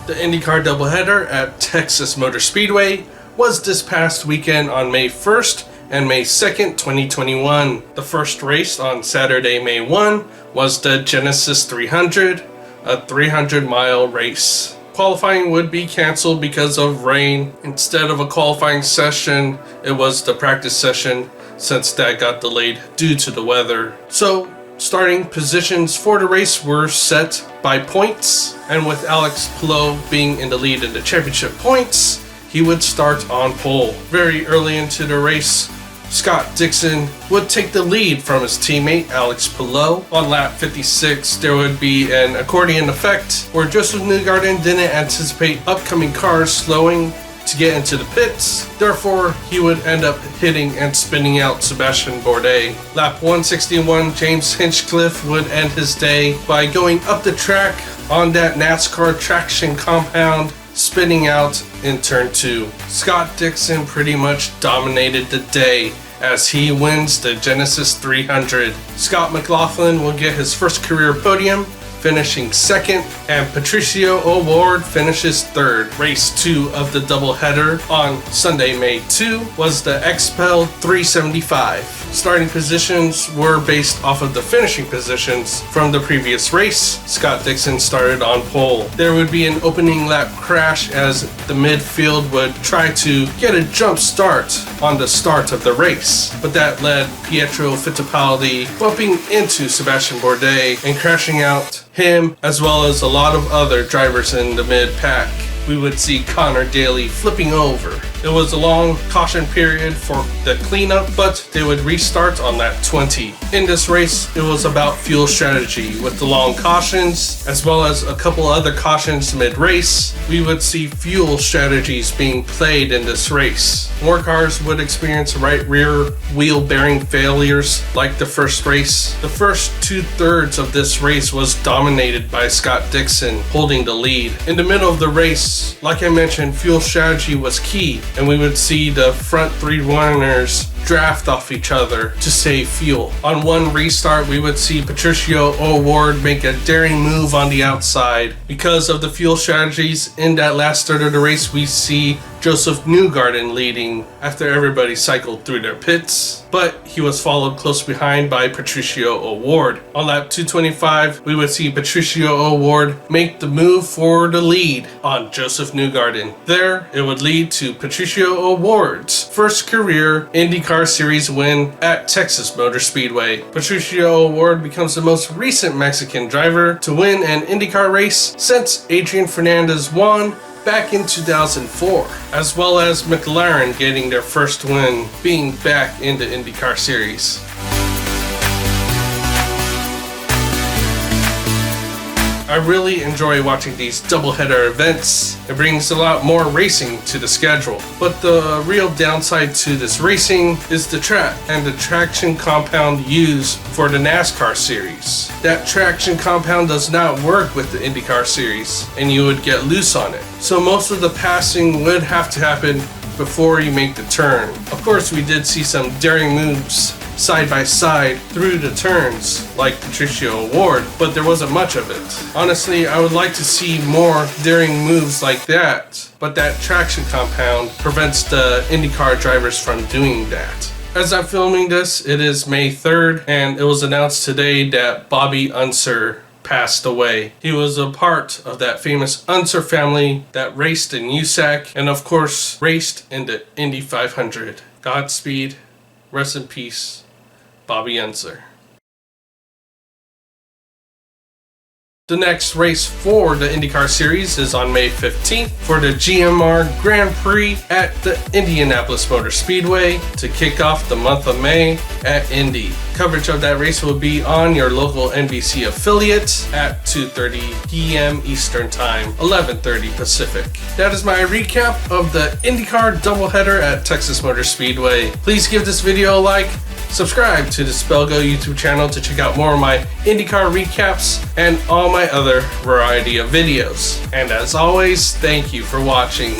The IndyCar Doubleheader at Texas Motor Speedway was this past weekend on May 1st and May 2nd, 2021. The first race on Saturday, May 1 was the Genesys 300, a 300-mile race. Qualifying would be canceled because of rain. Instead of a qualifying session, it was the practice session since that got delayed due to the weather. So, starting positions for the race were set by points, and with XPEL being in the lead in the championship points, he would start on pole. Very early into the race, Scott Dixon would take the lead from his teammate XPEL. On lap 56, there would be an accordion effect where Joseph Newgarden didn't anticipate upcoming cars slowing to get into the pits. Therefore, he would end up hitting and spinning out Sebastian Bourdais. Lap 161, James Hinchcliffe would end his day by going up the track on that NASCAR traction compound, spinning out in turn 2. Scott Dixon pretty much dominated the day as he wins the Genesys 300. Scott McLaughlin will get his first career podium, finishing second, and Patricio O'Ward finishes third. Race 2 of the doubleheader on Sunday, May 2 was the XPEL 375. Starting positions were based off of the finishing positions from the previous race. Scott Dixon started on pole. There would be an opening lap crash as the midfield would try to get a jump start on the start of the race, but that led Pietro Fittipaldi bumping into Sebastian Bourdais and crashing out him, as well as a lot of other drivers in the mid-pack. We would see Connor Daly flipping over. It was a long caution period for the cleanup, but they would restart on lap 20. In this race, it was about fuel strategy with the long cautions, as well as a couple other cautions mid-race. We would see fuel strategies being played in this race. More cars would experience right rear wheel bearing failures like the first race. The first 2/3 of this race was dominated by Scott Dixon holding the lead. In the middle of the race, like I mentioned, fuel strategy was key, and we would see the front 3 runners draft off each other to save fuel. On one restart, we would see Patricio O'Ward make a daring move on the outside. Because of the fuel strategies in that last third of the race, we see Joseph Newgarden leading after everybody cycled through their pits, but he was followed close behind by Patricio O'Ward. On lap 225, we would see Patricio O'Ward make the move for the lead on Joseph Newgarden. There, it would lead to Patricio O'Ward's first career IndyCar Series win at Texas Motor Speedway. Patricio O'Ward becomes the most recent Mexican driver to win an IndyCar race since Adrian Fernandez won back in 2004, as well as McLaren getting their first win being back in the IndyCar Series. I really enjoy watching these doubleheader events. It brings a lot more racing to the schedule. But the real downside to this racing is the track and the traction compound used for the NASCAR series. That traction compound does not work with the IndyCar series, and you would get loose on it. So most of the passing would have to happen before you make the turn. Of course, we did see some daring moves side by side through the turns like Patricio O'Ward, but there wasn't much of it. Honestly, I would like to see more daring moves like that, but that traction compound prevents the IndyCar drivers from doing that. As I'm filming this, it is May 3rd, and it was announced today that Bobby Unser passed away. He was a part of that famous Unser family that raced in USAC and of course raced in the Indy 500. Godspeed, rest in peace, Bobby Unser. The next race for the IndyCar Series is on May 15th for the GMR Grand Prix at the Indianapolis Motor Speedway to kick off the month of May at Indy. Coverage of that race will be on your local NBC affiliate at 2:30 p.m. Eastern Time, 11:30 Pacific. That is my recap of the IndyCar doubleheader at Texas Motor Speedway. Please give this video a like. Subscribe to the Spellgo YouTube channel to check out more of my IndyCar recaps and all my other variety of videos. And as always, thank you for watching.